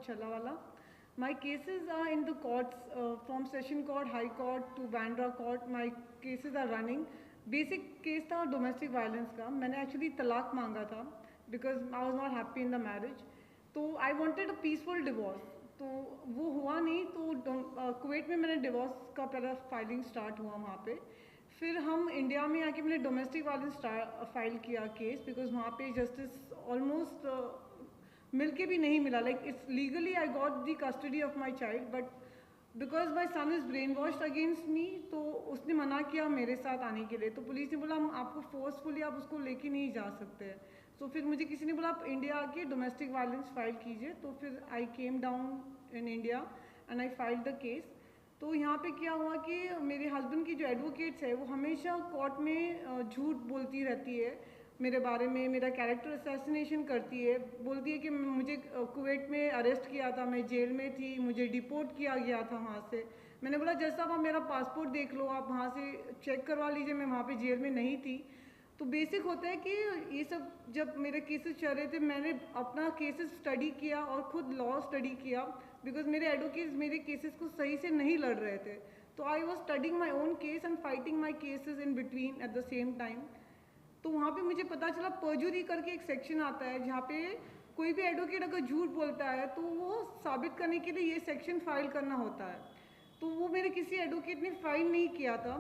Challawala. My cases are in the courts, from Session Court, High Court to Bandra Court. My cases are running. Basic case था domestic violence का. मैंने actually तलाक मांगा था because I was not happy in the marriage. तो I wanted a peaceful divorce. तो वो हुआ नहीं, तो कुवैत में मैंने डिवोर्स का पहला फाइलिंग स्टार्ट हुआ वहाँ पे. फिर हम इंडिया में आके मैंने डोमेस्टिक वायलेंस फाइल किया केस, बिकॉज वहाँ पे जस्टिस ऑलमोस्ट मिल के भी नहीं मिला. Like it's legally I got the custody of my child, but because my son is brainwashed against me, तो उसने मना किया मेरे साथ आने के लिए. तो पुलिस ने बोला हम आपको फोर्सफुली आप उसको लेके नहीं जा सकते हैं. तो फिर मुझे किसी ने बोला आप इंडिया आके डोमेस्टिक वायलेंस फाइल कीजिए. तो फिर I came down in India and I filed the case. तो यहाँ पे क्या हुआ कि मेरे हस्बैंड की जो एडवोकेट्स है वो हमेशा कोर्ट में झूठ बोलती रहती है मेरे बारे में, मेरा कैरेक्टर असैसिनेशन करती है. बोलती है कि मुझे कुवैत में अरेस्ट किया था, मैं जेल में थी, मुझे डिपोर्ट किया गया था वहाँ से. मैंने बोला जैसा आप मेरा पासपोर्ट देख लो, आप वहाँ से चेक करवा लीजिए, मैं वहाँ पे जेल में नहीं थी. तो बेसिक होता है कि ये सब जब मेरे केसेस चल रहे थे मैंने अपना केसेस स्टडी किया और खुद लॉ स्टडी किया, बिकॉज मेरे एडवोकेट्स मेरे केसेस को सही से नहीं लड़ रहे थे. तो I was studying my own case and fighting my cases in between at the same time. तो वहाँ पे मुझे पता चला परजुरी करके एक सेक्शन आता है जहाँ पे कोई भी एडवोकेट अगर झूठ बोलता है तो वो साबित करने के लिए ये सेक्शन फाइल करना होता है. तो वो मेरे किसी एडवोकेट ने फाइल नहीं किया था.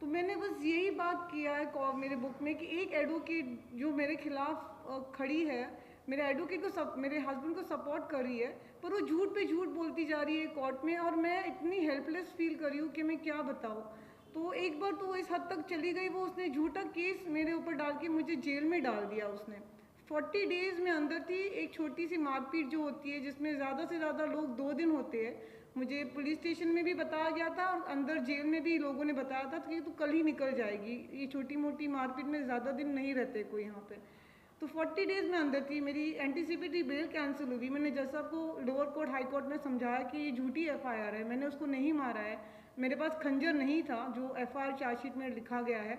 तो मैंने बस यही बात किया है मेरे बुक में कि एक एडवोकेट जो मेरे खिलाफ खड़ी है, मेरे एडवोकेट को मेरे हस्बैंड को सपोर्ट कर रही है, पर वो झूठ पे झूठ बोलती जा रही है कोर्ट में, और मैं इतनी हेल्पलेस फील कर रही हूँ कि मैं क्या बताऊँ. तो एक बार तो इस हद तक चली गई, वो उसने झूठा केस मेरे ऊपर डाल के मुझे जेल में डाल दिया. उसने 40 डेज़ में अंदर थी. एक छोटी सी मारपीट जो होती है जिसमें ज़्यादा से ज़्यादा लोग 2 दिन होते हैं, मुझे पुलिस स्टेशन में भी बताया गया था और अंदर जेल में भी लोगों ने बताया था कि तू कल ही निकल जाएगी, ये छोटी मोटी मारपीट में ज़्यादा दिन नहीं रहते कोई यहाँ पे. तो 40 डेज़ में अंदर थी. मेरी एंटीसिपेटरी बेल कैंसिल हुई. मैंने जैसा आपको लोअर कोर्ट हाई कोर्ट में समझाया कि ये झूठी FIR है, मैंने उसको नहीं मारा है, मेरे पास खंजर नहीं था जो FIR चार्जशीट में लिखा गया है.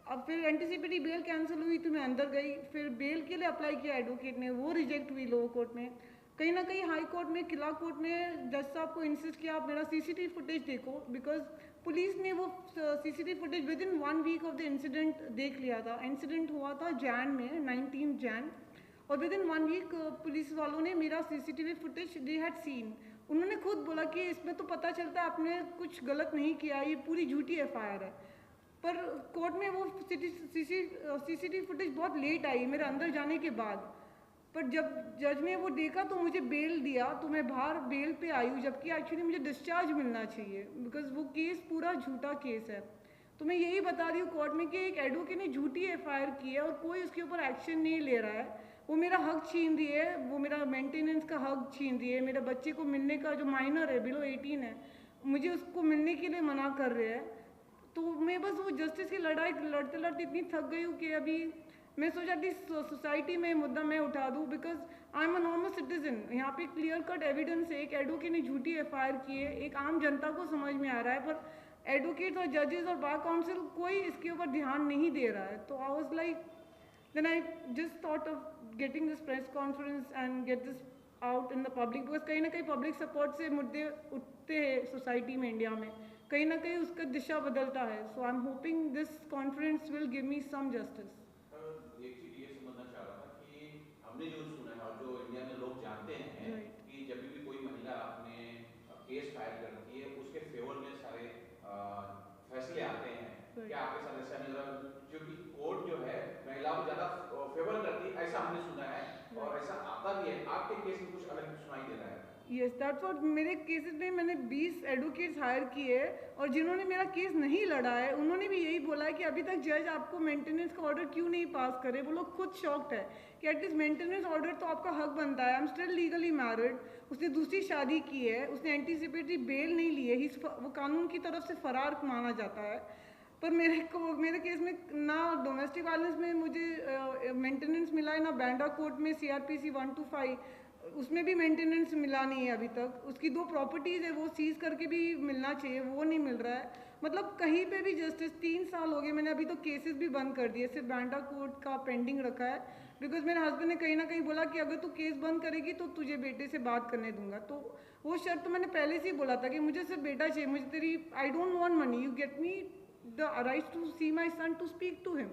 अब फिर एंटीसिपेटरी बेल कैंसिल हुई तो मैं अंदर गई. फिर बेल के लिए अप्लाई किया एडवोकेट ने, वो रिजेक्ट हुई लोअर कोर्ट में. कहीं ना कहीं हाई कोर्ट में, किला कोर्ट ने जज साहब को इंसिस्ट किया आप मेरा CCTV फुटेज देखो, बिकॉज पुलिस ने वो CCTV footage within 1 week of the incident देख लिया था. इंसिडेंट हुआ था जैन में, 19 जैन, और विद इन 1 वीक पुलिस वालों ने मेरा CCTV footage they had seen. उन्होंने खुद बोला कि इसमें तो पता चलता है आपने कुछ गलत नहीं किया, ये पूरी झूठी FIR है. पर कोर्ट में वो CCTV फुटेज बहुत लेट आई मेरे अंदर जाने के बाद. पर जब जज ने वो देखा तो मुझे बेल दिया, तो मैं बाहर बेल पे आई हूँ, जबकि एक्चुअली मुझे डिस्चार्ज मिलना चाहिए बिकॉज वो केस पूरा झूठा केस है. तो मैं यही बता रही हूँ कोर्ट में कि एक एडवोकेट ने झूठी FIR की है और कोई उसके ऊपर एक्शन नहीं ले रहा है. वो मेरा हक छीन रही है, वो मेरा मेंटेनेंस का हक छीन रही है, मेरे बच्चे को मिलने का, जो माइनर है बिलो 18 है, मुझे उसको मिलने के लिए मना कर रहे हैं. तो मैं बस वो जस्टिस की लड़ाई लड़ते लड़ते इतनी थक गई हूँ कि अभी मैं सोचा थी सोसाइटी में मुद्दा मैं उठा दूँ, because I am a normal citizen. यहाँ पे क्लियर कट एविडेंस है, एक एडवोकेट ने झूठी FIR की है, एक आम जनता को समझ में आ रहा है, पर एडवोकेट और जजेस और बार काउंसिल कोई इसके ऊपर ध्यान नहीं दे रहा है. तो I was like, then I just thought of getting this press conference and get this out in the public, because कहीं ना कहीं पब्लिक सपोर्ट से मुद्दे उठते हैं सोसाइटी में, इंडिया में कहीं ना कहीं उसका दिशा बदलता है. So I am hoping this conference will give me some justice. एक चीज ये समझना चाह रहा था कि हमने जो सुना है और जो इंडिया में लोग जानते हैं कि जब भी कोई महिला अपने केस फाइल करती है उसके फेवर में सारे फैसले आते हैं. क्या आपके साथ ऐसा नहीं हो रहा, क्योंकि कोर्ट जो है महिलाओं को ज्यादा फेवर करती है, ऐसा हमने सुना है और ऐसा आता भी है. आपके केस में कुछ अलग सुनाई दे रहा है. Yes, that's what. मेरे केसेस में मैंने 20 एडवोकेट्स हायर किए और जिन्होंने मेरा केस नहीं लड़ा है उन्होंने भी यही बोला है कि अभी तक जज आपको मेंटेनेंस का ऑर्डर क्यों नहीं पास करे. वो लोग खुद शॉक्ड है कि एटलीस्ट मेंटेनेंस ऑर्डर तो आपका हक बनता है. I am still legally married. उसने दूसरी शादी की है, उसने एंटीसिपेटरी बेल नहीं ली है, वो कानून की तरफ से फरार माना जाता है. पर मेरे केस में ना डोमेस्टिक वायलेंस में मुझे मेंटेनेंस मिला है, ना बैंड्रा कोर्ट में CRPC 125 उसमें भी मेंटेनेंस मिला नहीं है अभी तक. उसकी 2 प्रॉपर्टीज़ है वो सीज करके भी मिलना चाहिए, वो नहीं मिल रहा है. मतलब कहीं पे भी जस्टिस. 3 साल हो गए, मैंने अभी तो केसेस भी बंद कर दिए, सिर्फ बैंड्रा कोर्ट का पेंडिंग रखा है. बिकॉज मेरे हस्बैंड ने कहीं ना कहीं बोला कि अगर तू केस बंद करेगी तो तुझे बेटे से बात करने दूंगा। तो वो शर्त तो मैंने पहले से ही बोला था कि मुझे सिर्फ बेटा चाहिए, मुझे तेरी I don't want money, you get me the right to see my son to speak to him.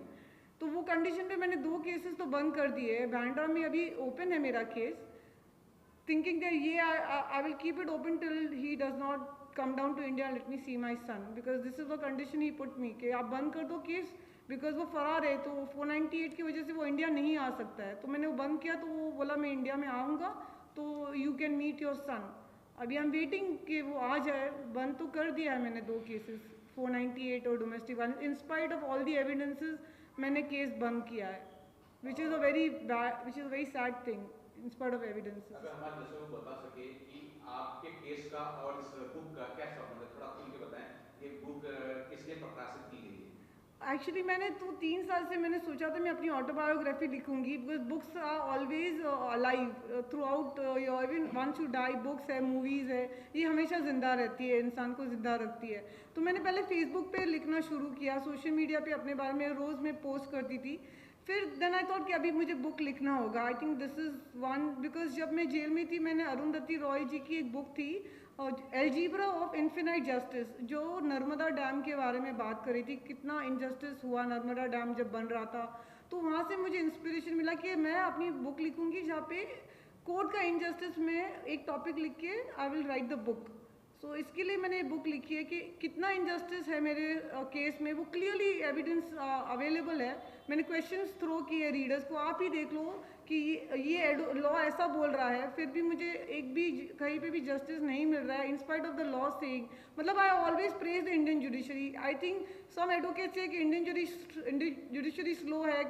तो वो कंडीशन पे मैंने 2 केसेस तो बंद कर दिए। बांद्रा में अभी ओपन है मेरा case, thinking that I will keep it open till he does not come down to India and let me see my son, because this is the condition he put me कि आप बंद कर दो case, because वो फरार है, तो 498 की वजह से वो इंडिया नहीं आ सकता है। तो मैंने वो बंद किया, तो वो बोला मैं इंडिया में आऊँगा तो you can meet your son. अभी आई एम वेटिंग कि वो आ जाए। बंद तो कर दिया है मैंने 2 केसेस, 498 और domestic violence. In spite of all the evidences मैंने केस बंद किया है, which is a very sad thing in spite of evidences. अगर हमारे दर्शकों को बता सके कि आपके केस का और इस बुक का क्या संबंध है, थोड़ा खुल के बताएं। ये बुक किस लिए प्रकाशित की गई है? एक्चुअली मैंने तो 3 साल से मैंने सोचा था मैं अपनी ऑटोबायोग्राफी लिखूंगी, because books are always alive throughout your, even once you die, books है, मूवीज़ है, ये हमेशा ज़िंदा रहती है, इंसान को ज़िंदा रखती है। तो मैंने पहले फेसबुक पे लिखना शुरू किया, सोशल मीडिया पे अपने बारे में रोज़ में पोस्ट करती थी। फिर देन आई थॉट कि अभी मुझे बुक लिखना होगा। I think this is one, because जब मैं जेल में थी मैंने अरुंधति रॉय जी की एक बुक थी एल्जीब्रा ऑफ इन्फिनाइट जस्टिस, जो नर्मदा डैम के बारे में बात करी थी, कितना इनजस्टिस हुआ नर्मदा डैम जब बन रहा था। तो वहाँ से मुझे इंस्पिरेशन मिला कि मैं अपनी बुक लिखूंगी जहाँ पे कोर्ट का इनजस्टिस में एक टॉपिक लिख के I will write the book. So इसके लिए मैंने बुक लिखी है कि कितना इनजस्टिस है मेरे केस में, वो क्लियरली एविडेंस अवेलेबल है। मैंने क्वेश्चंस थ्रो किए रीडर्स को, आप ही देख लो कि ये लॉ ऐसा बोल रहा है, फिर भी मुझे एक भी कहीं पे भी जस्टिस नहीं मिल रहा है in spite of the law saying. मतलब I always praise the Indian judiciary. I think some advocates say कि इंडियन जुडिशरी स्लो है,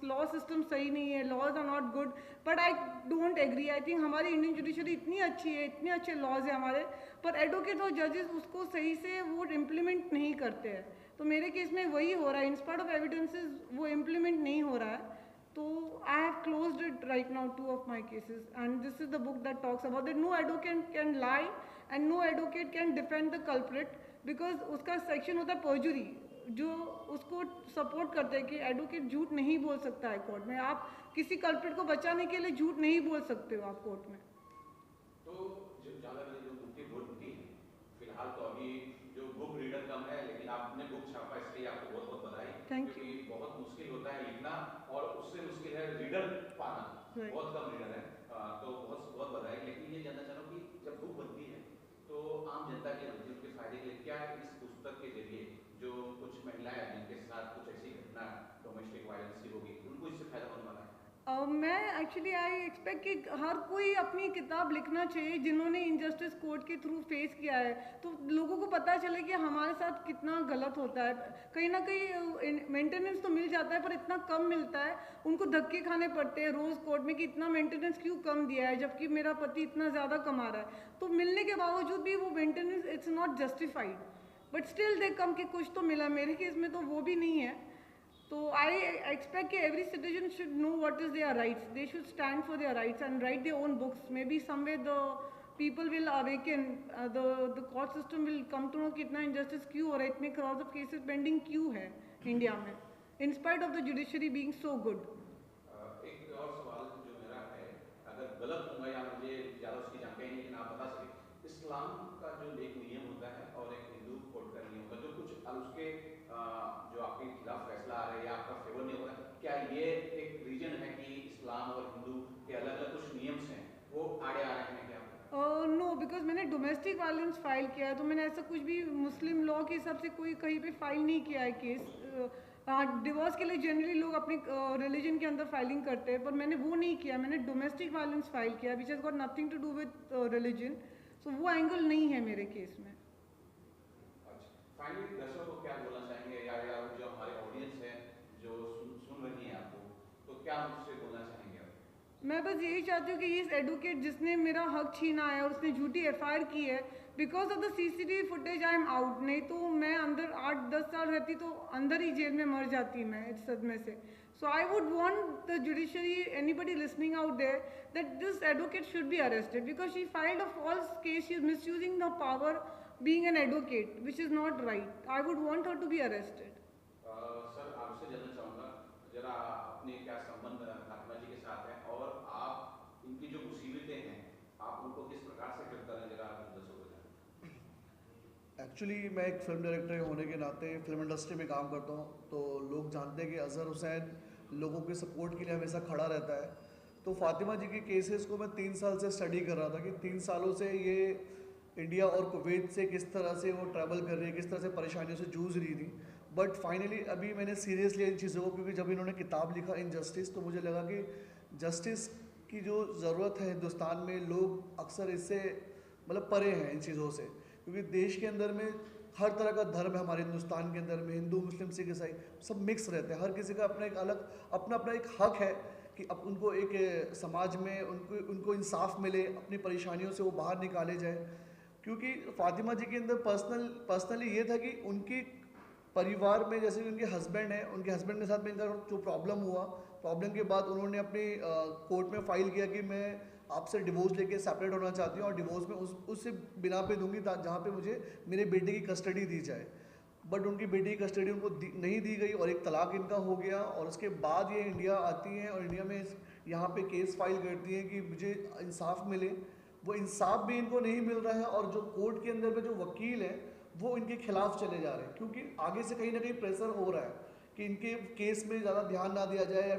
लॉ सिस्टम सही नहीं है, laws are not good, but I don't agree. I think हमारी Indian judiciary इतनी अच्छी है, इतने अच्छे लॉज है हमारे, पर एडवोकेट और जजेस उसको सही से वो इम्प्लीमेंट नहीं करते हैं। तो मेरे केस में वही हो रहा है, इन स्पाइट ऑफ एविडेंसेस वो इम्प्लीमेंट नहीं हो रहा है। तो I have closed it right now 2 of my cases, and this is the book that talks about that no advocate can lie and no advocate can defend the culprit, because उसका section होता है perjury, जो उसको support करते हैं कि advocate झूठ नहीं बोल सकता है कोर्ट में। आप किसी कल्प्रिट को बचाने के लिए झूठ नहीं बोल सकते हो आप कोर्ट में। तो जो ज़्यादा जो बुक की बोल होती है, फिलहाल तो अभी जो बुक रीडर कम है, लेकिन आपने बुक छापा, इसलिए आपको बहुत बहुत बधाई। Thank you. क्योंकि बहुत मुश्किल होता है लिखना, और उससे मुश्किल है रीडर पाना, बहुत कम रीडर है। तो बहुत बहुत बधाई। लेकिन ये जानना चाह रहा हूँ कि जब बुक बनती है तो आम जनता के लिए उनके फायदे के लिए क्या इस पुस्तक के जरिए जो कुछ महिलाएं जिनके साथ कुछ ऐसी घटना डोमेस्टिक वायलेंस की होगी, उनको इससे फायदा होने वाला है? मैं एक्चुअली आई एक्सपेक्ट कि हर कोई अपनी किताब लिखना चाहिए जिन्होंने इनजस्टिस कोर्ट के थ्रू फेस किया है, तो लोगों को पता चले कि हमारे साथ कितना गलत होता है। कहीं ना कहीं मेंटेनेंस तो मिल जाता है पर इतना कम मिलता है, उनको धक्के खाने पड़ते हैं रोज़ कोर्ट में कि इतना मेंटेनेंस क्यों कम दिया है जबकि मेरा पति इतना ज़्यादा कमा रहा है। तो मिलने के बावजूद भी वो maintenance it's not justified, but still they come कि कुछ तो मिला। मेरे केस में तो वो भी नहीं है। तो आई एक्सपेक्ट कि every citizen should know what is their rights, they should stand for their rights and write their own books. Maybe somewhere the people will awaken, the court system will come to know कितना injustice क्यों हो रहा है, इतने crowd of cases pending क्यों है India में इन spite of the judiciary being so good. एक और सवाल जो मेरा है, अगर गलत होगा या मुझे ज़्यादा उसकी जानकारी नहीं, लेकिन आप बता सकें, इस्लाम का जो एक नियम होता है और एक हिंदू कोर्ट का नियम होता है, जो कुछ उसके जो आपके खिलाफ फैसला आ रहा है या आपका फेवर नहीं हो रहा है, क्या ये एक रीजन है कि इस्लाम और हिंदू के अलग अलग कुछ नियम्स हैं वो आड़े आ रहे हैं क्या? नो, बिकॉज मैंने डोमेस्टिक वायलेंस फाइल किया है, तो मैंने ऐसा कुछ भी मुस्लिम लॉ के हिसाब से कोई कहीं पे फाइल नहीं किया है केस। डिवोर्स के लिए जनरली लोग अपने रिलीजन के अंदर फाइलिंग करते हैं, पर मैंने वो नहीं किया। मैंने डोमेस्टिक वायलेंस फाइल किया which has got nothing to do with religion, so वो एंगल नहीं है मेरे केस में। फाइनली दर्शकों को क्या बोलना चाहेंगे, या जो हमारे ऑडियंस है जो सुन रही है आपको, तो क्या मुझसे बोलना चाहेंगे आप? मैं बस यही चाहती हूँ कि इस एडवोकेट जिसने मेरा हक छीना है और उसने झूठी एफआईआर की है, because of the CCTV footage I am out. नहीं तो मैं अंदर 8-10 साल रहती तो अंदर ही जेल में मर जाती मैं इस सदमे से। So I would want the judiciary, anybody listening out there, that this advocate should be arrested because she filed a false case, she is misusing the power being an advocate, which is not right. I would want her to be arrested. Sir आपसे जानना चाहूँगा, जरा अपने क्या संबंध फातिमा जी के साथ है और आप इनकी जो मुसीबतें हैं आप उनको किस प्रकार से हल करें, जरा आप दर्शकों को जाएं। एक्चुअली मैं एक फ़िल्म डायरेक्टर होने के नाते फ़िल्म इंडस्ट्री में काम करता हूँ, तो लोग जानते हैं कि अज़हर हुसैन लोगों के सपोर्ट के लिए हमेशा खड़ा रहता है। तो फातिमा जी के केसेस को मैं 3 साल से स्टडी कर रहा था कि 3 सालों से ये इंडिया और कुवैत से किस तरह से वो ट्रैवल कर रही है, किस तरह से परेशानियों से जूझ रही थी। बट फाइनली अभी मैंने सीरियस लिया इन चीज़ों को, क्योंकि जब इन्होंने किताब लिखा इनजस्टिस, तो मुझे लगा कि जस्टिस की जो ज़रूरत है हिंदुस्तान में, लोग अक्सर इससे मतलब परे हैं इन चीज़ों से, क्योंकि देश के अंदर में हर तरह का धर्म है हमारे हिंदुस्तान के अंदर में, हिंदू मुस्लिम सिख ईसाई सब मिक्स रहते हैं। हर किसी का अपना एक अलग अपना अपना एक हक है कि अब उनको एक समाज में उनको इंसाफ मिले, अपनी परेशानियों से वो बाहर निकाले जाए। क्योंकि फातिमा जी के अंदर पर्सनली ये था कि उनकी परिवार में, जैसे कि उनके हस्बैंड हैं, उनके हस्बैंड के साथ में इनका जो प्रॉब्लम हुआ, प्रॉब्लम के बाद उन्होंने अपनी कोर्ट में फाइल किया कि मैं आपसे डिवोर्स लेके सेपरेट होना चाहती हूँ और डिवोर्स में उससे बिना पे दूंगी जहाँ पे मुझे मेरे बेटे की कस्टडी दी जाए। बट उनकी बेटी की कस्टडी उनको नहीं दी गई और एक तलाक इनका हो गया, और उसके बाद ये इंडिया आती हैं और इंडिया में यहाँ पे केस फाइल करती हैं कि मुझे इंसाफ मिले। वो इंसाफ भी इनको नहीं मिल रहा है और जो कोर्ट के अंदर में जो वकील है वो इनके खिलाफ चले जा रहे हैं, क्योंकि आगे से कहीं ना कहीं प्रेशर हो रहा है कि इनके केस में ज़्यादा ध्यान ना दिया जाए,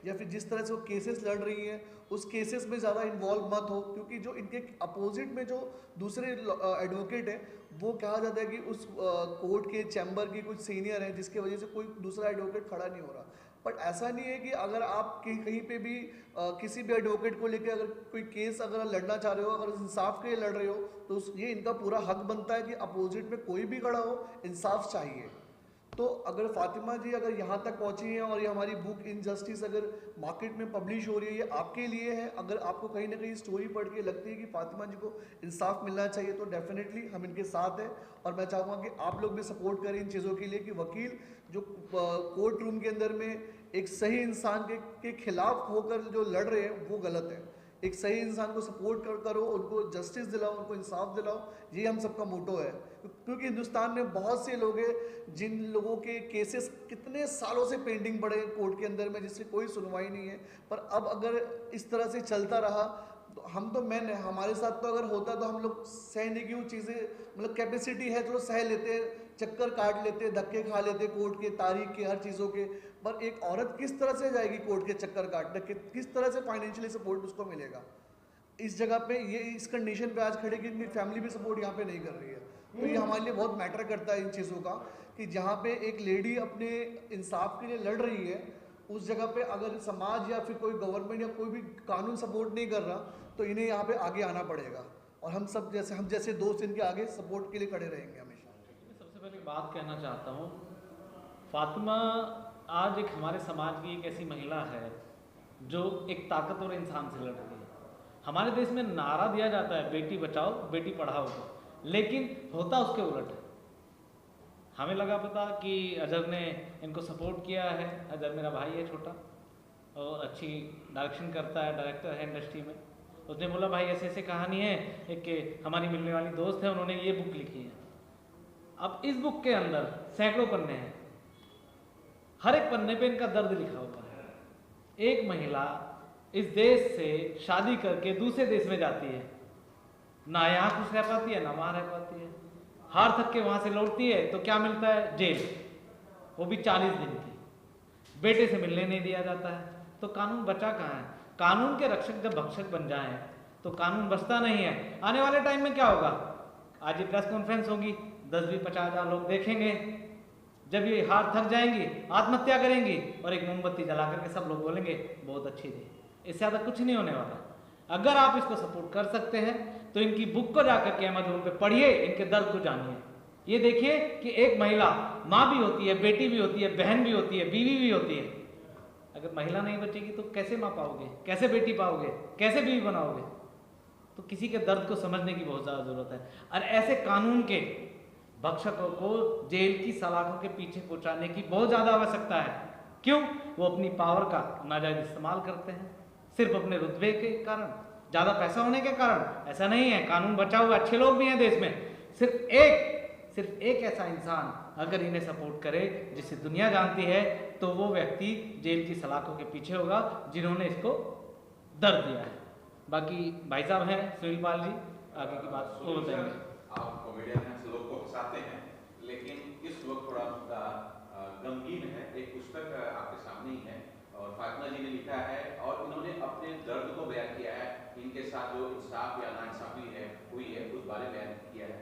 या फिर जिस तरह से वो केसेस लड़ रही हैं उस केसेस में ज़्यादा इन्वॉल्व मत हो, क्योंकि जो इनके अपोजिट में जो दूसरे एडवोकेट हैं वो कहा जाता है कि उस कोर्ट के चैम्बर की कुछ सीनियर हैं, जिसकी वजह से कोई दूसरा एडवोकेट खड़ा नहीं हो रहा। बट ऐसा नहीं है कि अगर आप कहीं पे भी किसी भी एडवोकेट को लेकर अगर कोई केस अगर लड़ना चाह रहे हो, अगर इंसाफ के लिए लड़ रहे हो, तो ये इनका पूरा हक बनता है कि अपोजिट में कोई भी खड़ा हो, इंसाफ चाहिए। तो अगर फातिमा जी अगर यहाँ तक पहुँची हैं और ये हमारी बुक इनजस्टिस अगर मार्केट में पब्लिश हो रही है, ये आपके लिए है। अगर आपको कहीं ना कहीं स्टोरी पढ़ के लगती है कि फातिमा जी को इंसाफ मिलना चाहिए, तो डेफिनेटली हम इनके साथ हैं। और मैं चाहूँगा कि आप लोग भी सपोर्ट करें इन चीज़ों के लिए कि वकील जो कोर्ट रूम के अंदर में एक सही इंसान के खिलाफ होकर जो लड़ रहे हैं वो गलत है। एक सही इंसान को सपोर्ट करो, उनको जस्टिस दिलाओ, उनको इंसाफ दिलाओ, ये हम सबका मोटो है। क्योंकि हिंदुस्तान में बहुत से लोग हैं जिन लोगों के केसेस कितने सालों से पेंडिंग पड़े हैं कोर्ट के अंदर में, जिससे कोई सुनवाई नहीं है। पर अब अगर इस तरह से चलता रहा तो हम तो मैन है, हमारे साथ तो अगर होता तो हम लोग सहने की वो चीज़ें मतलब कैपेसिटी है, चलो सह लेते, चक्कर काट लेते, धक्के खा लेते कोर्ट के, तारीख के, हर चीज़ों के। पर एक औरत किस तरह से जाएगी कोर्ट के चक्कर काटने, किस तरह से फाइनेंशियली सपोर्ट उसको मिलेगा इस जगह पे, ये इस कंडीशन पे आज खड़े कि इनकी फैमिली भी सपोर्ट यहाँ पे नहीं कर रही है। तो ये हमारे लिए बहुत मैटर करता है इन चीज़ों का कि जहाँ पे एक लेडी अपने इंसाफ के लिए लड़ रही है, उस जगह पे अगर समाज या फिर कोई गवर्नमेंट या कोई भी कानून सपोर्ट नहीं कर रहा, तो इन्हें यहाँ पे आगे आना पड़ेगा। और हम सब जैसे दोस्त इनके आगे सपोर्ट के लिए खड़े रहेंगे हमेशा। मैं सबसे पहले बात कहना चाहता हूँ, फातिमा आज एक हमारे समाज की एक ऐसी महिला है जो एक ताकतवर इंसान से लड़ रही है। हमारे देश में नारा दिया जाता है बेटी बचाओ बेटी पढ़ाओ, लेकिन होता उसके उलट है। हमें लगा पता कि अजहर ने इनको सपोर्ट किया है। अजहर मेरा भाई है छोटा और अच्छी डायरेक्शन करता है, डायरेक्टर है इंडस्ट्री में। उसने बोला भाई ऐसे ऐसे कहानी है, एक हमारी मिलने वाली दोस्त है, उन्होंने ये बुक लिखी है। अब इस बुक के अंदर सैकड़ों पन्ने हैं, हर एक पन्ने पे इनका दर्द लिखा हुआ है। एक महिला इस देश से शादी करके दूसरे देश में जाती है, ना यहाँ खुश रह पाती है ना वहाँ रह पाती है, हार थक के वहाँ से लौटती है तो क्या मिलता है, जेल, वो भी 40 दिन की। बेटे से मिलने नहीं दिया जाता है, तो कानून बचा कहाँ है? कानून के रक्षक जब भक्षक बन जाएं तो कानून बचता नहीं है। आने वाले टाइम में क्या होगा? आज ये प्रेस कॉन्फ्रेंस होगी, 10-20-50,000 लोग देखेंगे। जब ये हार थक जाएंगी, आत्महत्या करेंगी और एक मोमबत्ती जला करके सब लोग बोलेंगे बहुत अच्छी थी। इससे ज़्यादा कुछ नहीं होने वाला। अगर आप इसको सपोर्ट कर सकते हैं तो इनकी बुक को जाकर के अमेज़न पे पढ़िए, इनके दर्द को जानिए। ये देखिए कि एक महिला माँ भी होती है, बेटी भी होती है, बहन भी होती है, बीवी भी होती है। अगर महिला नहीं बचेगी तो कैसे माँ पाओगे, कैसे बेटी पाओगे, कैसे बीवी बनाओगे? तो किसी के दर्द को समझने की बहुत ज़्यादा ज़रूरत है। और ऐसे कानून के भक्षकों को जेल की सलाखों के पीछे पहुंचाने की बहुत ज़्यादा आवश्यकता है। क्यों? वो अपनी पावर का नाजायज इस्तेमाल करते हैं, सिर्फ अपने रुतबे के कारण, ज़्यादा पैसा होने के कारण। ऐसा नहीं है, कानून बचा हुआ, अच्छे लोग भी हैं देश में। सिर्फ एक सिर्फ एक ऐसा इंसान अगर इन्हें सपोर्ट करे जिसे दुनिया जानती है, तो वो व्यक्ति जेल की सलाखों के पीछे होगा जिन्होंने इसको दर्द दिया है। बाकी भाई साहब हैं सुनील पाल जी, आगे की बात वो बताएंगे। आप कॉमेडियन हैं, लोग को हंसाते हैं, लेकिन इस वक्त थोड़ा मुद्दा गमगीन है। एक पुस्तक आपके सामने ही है और फातिमा जी ने लिखा है और इन्होंने अपने दर्द को बयां किया है। इनके साथ जो इंसाफ या नाइंसाफी हुई है उस बारे में बयान किया है।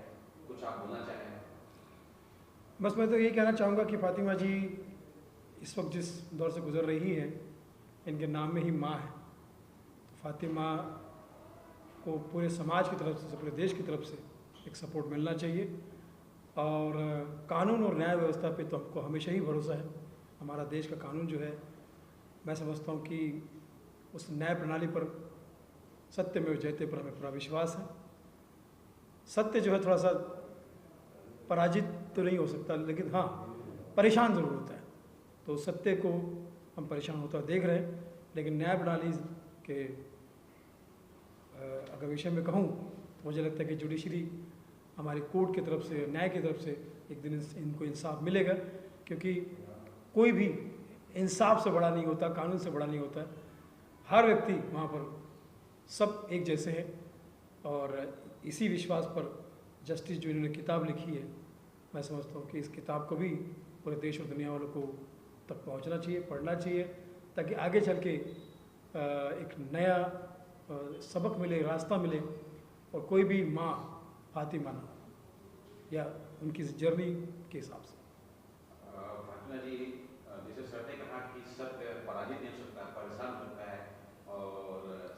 कुछ आप बोलना चाहें? बस मैं तो यही कहना चाहूँगा कि फातिमा जी इस वक्त जिस दौर से गुजर रही है, इनके नाम में ही माँ है। तो फातिमा को पूरे समाज की तरफ से, पूरे देश की तरफ से एक सपोर्ट मिलना चाहिए। और कानून और न्याय व्यवस्था पे तो हमको हमेशा ही भरोसा है। हमारा देश का कानून जो है, मैं समझता हूँ कि उस न्याय प्रणाली पर, सत्य में जयते पर हमें पूरा विश्वास है। सत्य जो है थोड़ा सा पराजित तो नहीं हो सकता, लेकिन हाँ परेशान ज़रूर होता है। तो सत्य को हम परेशान होता देख रहे हैं, लेकिन न्याय प्रणाली के अगर विषय में कहूँ तो मुझे लगता है कि जुडिशरी हमारी कोर्ट की तरफ से, न्याय की तरफ से एक दिन इनको इंसाफ मिलेगा, क्योंकि कोई भी इंसाफ से बड़ा नहीं होता, कानून से बड़ा नहीं होता। हर व्यक्ति वहाँ पर सब एक जैसे हैं। और इसी विश्वास पर जस्टिस जो इन्होंने किताब लिखी है, मैं समझता हूँ कि इस किताब को भी पूरे देश और दुनिया वालों को तक पहुँचना चाहिए, पढ़ना चाहिए, ताकि आगे चल के एक नया सबक मिले, रास्ता मिले और कोई भी माँ फातिमा ना या उनकी जर्नी के हिसाब से। फातिमा जी, जैसे सर ने कहा कि सत्य पराजित नहीं हो सकता, परेशान हो सकता है और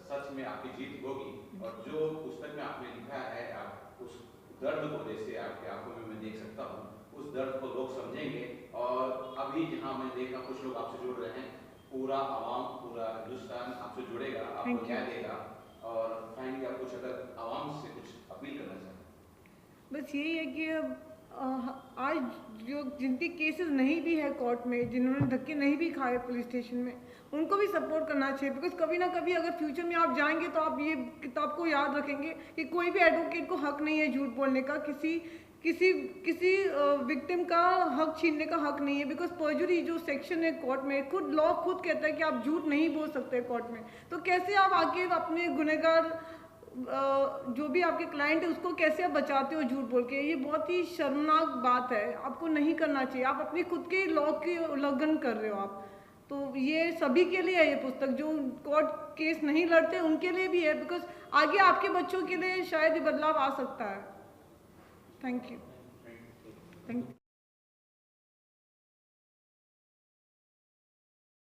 सच में आपकी जीत होगी। और जो पुस्तक में आपने लिखा है, आप उस दर्द को जैसे आपकी आंखों में मैं देख सकता हूँ, उस दर्द को लोग समझेंगे। और अभी जहाँ मैं देखा कुछ लोग आपसे जुड़ रहे हैं, पूरा आवाम, पूरा हिंदुस्तान आपसे जुड़ेगा, आपको न्याय देगा। और फाइनली आप कुछ अगर आवाम से कुछ अपील करना चाहें? बस यही है कि आज जो जिनके केसेस नहीं भी है कोर्ट में, जिन्होंने धक्के नहीं भी खाए पुलिस स्टेशन में, उनको भी सपोर्ट करना चाहिए। बिकॉज कभी ना कभी अगर फ्यूचर में आप जाएंगे तो आप ये किताब को याद रखेंगे कि कोई भी एडवोकेट को हक नहीं है झूठ बोलने का, किसी विक्टिम का हक छीनने का हक नहीं है। बिकॉज पर्जुरी जो सेक्शन है कोर्ट में, खुद लॉ खुद कहता है कि आप झूठ नहीं बोल सकते कोर्ट में। तो कैसे आप आगे अपने गुनहगार जो भी आपके क्लाइंट है उसको कैसे आप बचाते हो झूठ बोल के? ये बहुत ही शर्मनाक बात है, आपको नहीं करना चाहिए। आप अपने खुद के लॉ की उल्लंघन कर रहे हो आप। तो ये सभी के लिए है ये पुस्तक, जो कोर्ट केस नहीं लड़ते उनके लिए भी है। बिकॉज आगे आपके बच्चों के लिए शायद ये बदलाव आ सकता है। Thank you.